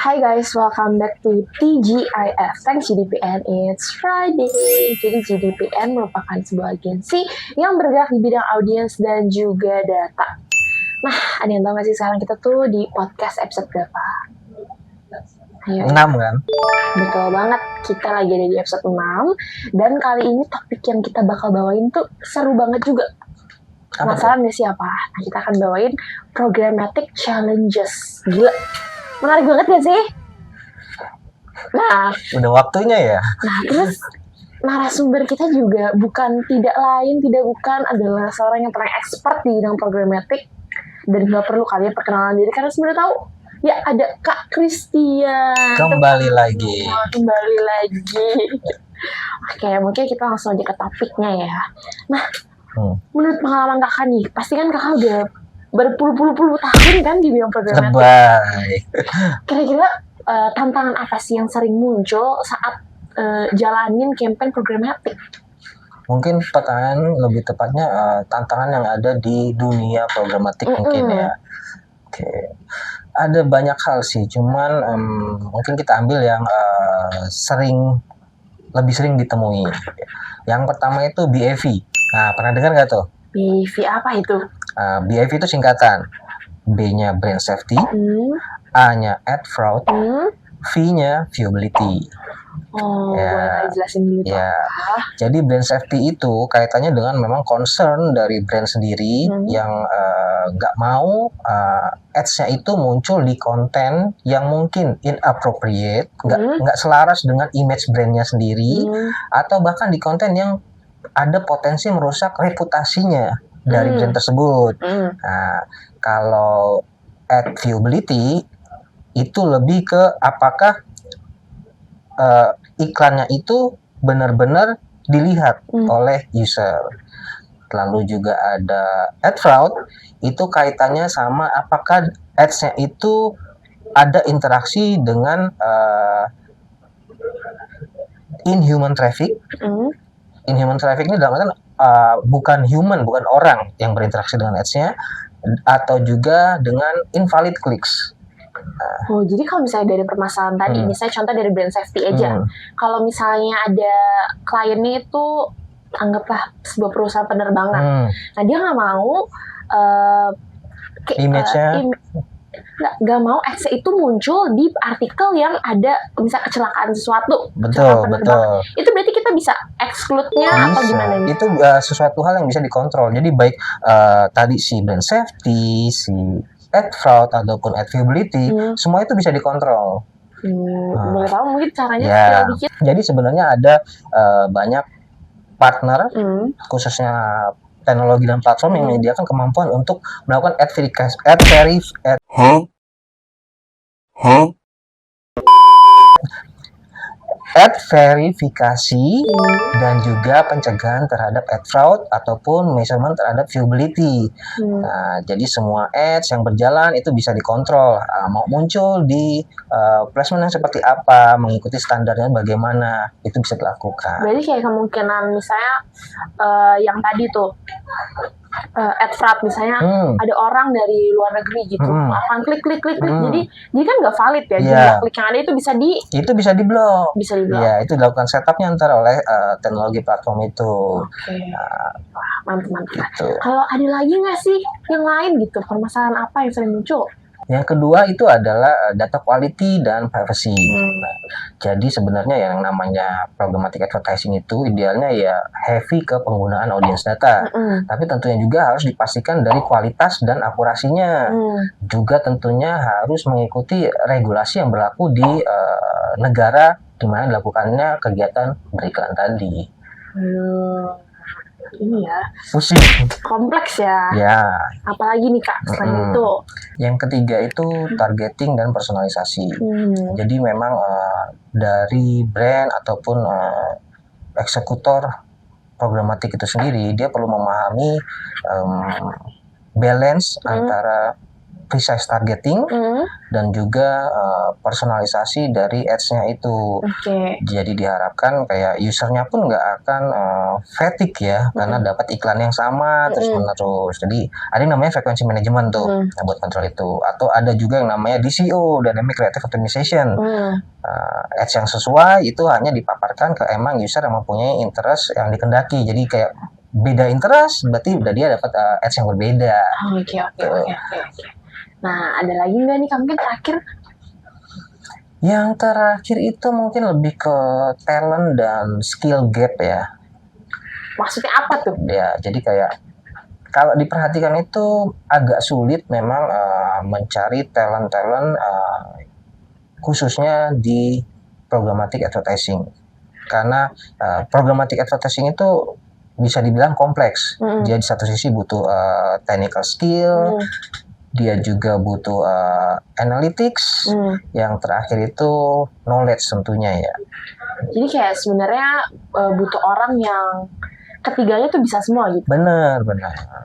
Hi guys, welcome back to TGIF. Thanks GDPN, it's Friday. Jadi GDPN merupakan sebuah agensi yang bergerak di bidang audiens dan juga data. Nah, ada yang tahu gak sih sekarang kita tuh di podcast episode berapa? Ayo. 6 kan? Betul banget, kita lagi ada di episode 6. Dan kali ini topik yang kita bakal bawain tuh seru banget juga. Penasaran gak sih apa? Nah, kita akan bawain programmatic challenges. Gila, menarik banget gak sih? Nah, Udah waktunya ya? terus narasumber kita juga tidak adalah seorang yang paling expert di bidang programmatic. Dan gak perlu kalian perkenalan diri karena sebenarnya tahu. Ya, ada Kak Christian. Kembali lagi. Oke, mungkin kita langsung aja ke topiknya ya. Nah, menurut pengalaman kakak nih, pasti kan kakak udah berpuluh-puluh tahun kan di bidang programmatic. Lebay. Kira-kira tantangan apa sih yang sering muncul saat jalanin campaign programmatic? Mungkin pertanyaan lebih tepatnya tantangan yang ada di dunia programatik mungkin ya. Oke. Ada banyak hal sih, cuman mungkin kita ambil yang lebih sering ditemui. Yang pertama itu BAV. Nah, pernah dengar nggak tuh? BAV apa itu? BAV itu singkatan. B-nya brand safety, A-nya ad fraud, V-nya viewability. Boleh jelasin dulu tuh. Ya, jadi brand safety itu kaitannya dengan memang concern dari brand sendiri yang nggak mau ads-nya itu muncul di konten yang mungkin inappropriate, nggak selaras dengan image brandnya sendiri, atau bahkan di konten yang ada potensi merusak reputasinya dari brand tersebut. Nah, kalau ad viewability itu lebih ke apakah iklannya itu benar-benar dilihat oleh user. Lalu juga ada ad fraud, itu kaitannya sama apakah ads-nya itu ada interaksi dengan inhuman traffic. Inhuman traffic ini dalam artian bukan orang yang berinteraksi dengan ads-nya, atau juga dengan invalid clicks. Jadi kalau misalnya dari permasalahan tadi, misalnya contoh dari brand safety aja, kalau misalnya ada kliennya itu anggaplah sebuah perusahaan penerbangan, nah dia nggak mau image-nya nggak mau ads itu muncul di artikel yang ada misalnya kecelakaan sesuatu. Betul. Itu berarti kita bisa exclude-nya atau gimana? Itu sesuatu hal yang bisa dikontrol. Jadi baik tadi si brand safety, si ad fraud ataupun ad viewability, semua itu bisa dikontrol. Boleh tahu mungkin caranya dikit? Jadi sebenarnya ada banyak partner, khususnya teknologi dan platform yang menyediakan kemampuan untuk melakukan ad verifikasi dan juga pencegahan terhadap ad fraud ataupun measurement terhadap viewability. Nah, jadi semua ads yang berjalan itu bisa dikontrol, mau muncul di placement yang seperti apa, mengikuti standarnya bagaimana, itu bisa dilakukan. Berarti kayak kemungkinan misalnya yang tadi tuh ad fraud misalnya ada orang dari luar negeri gitu akan klik jadi kan nggak valid ya, jumlah klik yang ada itu bisa diblok. Ya, itu dilakukan setupnya ntar oleh teknologi platform itu. Mantap. Gitu. Kalau ada lagi nggak sih yang lain gitu, permasalahan apa yang sering muncul? Yang kedua itu adalah data quality dan privacy. Nah, jadi sebenarnya yang namanya programmatic advertising itu idealnya ya heavy ke penggunaan audience data. Tapi tentunya juga harus dipastikan dari kualitas dan akurasinya. Juga tentunya harus mengikuti regulasi yang berlaku di negara di mana dilakukannya kegiatan beriklan tadi. Ini ya, pusing, kompleks ya. Apalagi nih Kak selain itu? Yang ketiga itu targeting dan personalisasi. Jadi memang dari brand ataupun eksekutor programatik itu sendiri, dia perlu memahami balance antara precise targeting Hmm. dan juga personalisasi dari ads-nya itu. Oke. Jadi diharapkan kayak usernya pun nggak akan fatigue ya, karena dapat iklan yang sama terus menerus. Jadi ada yang namanya frekuensi manajemen tuh buat kontrol itu. Atau ada juga yang namanya DCO, Dynamic Creative Optimization. Ads yang sesuai itu hanya dipaparkan ke emang user yang mempunyai interest yang dikendaki. Jadi kayak beda interest berarti udah dia dapat ads yang berbeda. Oke. Nah, ada lagi nggak nih mungkin terakhir? Yang terakhir itu mungkin lebih ke talent dan skill gap ya. Maksudnya apa tuh? Ya, jadi kayak kalau diperhatikan itu agak sulit memang mencari talent-talent khususnya di programmatic advertising. Karena programmatic advertising itu bisa dibilang kompleks. Dia di satu sisi butuh technical skill, dia juga butuh analytics, yang terakhir itu knowledge tentunya ya. Jadi kayak sebenarnya butuh orang yang ketiganya tuh bisa semua gitu. Benar.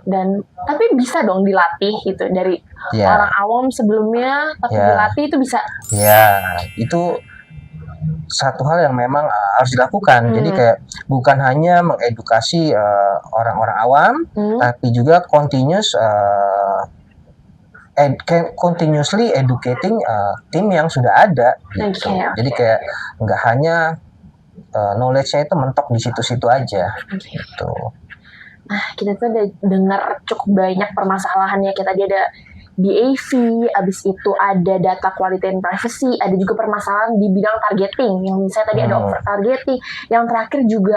Dan tapi bisa dong dilatih gitu dari Ya. orang awam sebelumnya, tapi Ya. dilatih itu bisa. Ya, itu satu hal yang memang harus dilakukan. Jadi kayak bukan hanya mengedukasi orang-orang awam, tapi juga continuously educating tim yang sudah ada gitu. Oke. Jadi kayak nggak hanya knowledge-nya itu mentok di situ-situ aja gitu. Nah, kita tuh udah dengar cukup banyak permasalahannya. Kita tadi ada BAV, abis itu ada data quality and privacy, ada juga permasalahan di bidang targeting, yang misalnya tadi ada over targeting, yang terakhir juga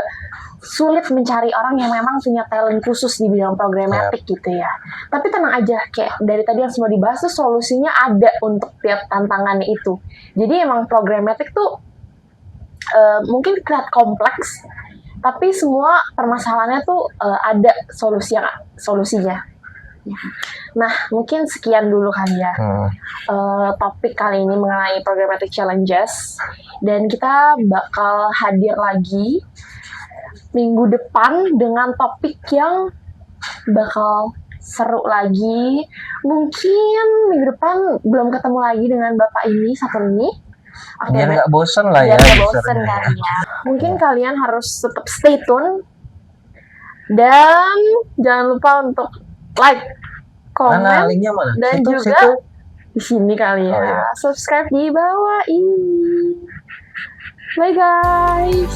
sulit mencari orang yang memang punya talent khusus di bidang programmatic gitu ya. Tapi tenang aja, kayak dari tadi yang semua dibahas tuh solusinya ada untuk tiap tantangannya itu. Jadi emang programmatic tuh mungkin kelihatan kompleks, tapi semua permasalahannya tuh ada solusinya. Nah, mungkin sekian dulu kan ya topik kali ini mengenai programmatic challenges, dan kita bakal hadir lagi minggu depan dengan topik yang bakal seru lagi. Mungkin minggu depan belum ketemu lagi dengan bapak ini satu ini. Oke, biar nggak bosen lah biar ya. nggak bosen kan ya. Mungkin kalian harus tetap stay tune dan jangan lupa untuk like, Mana komen, linknya mana? dan Situ, juga situ. di sini kali ya. Oh, iya. Subscribe di bawah ini. Bye guys.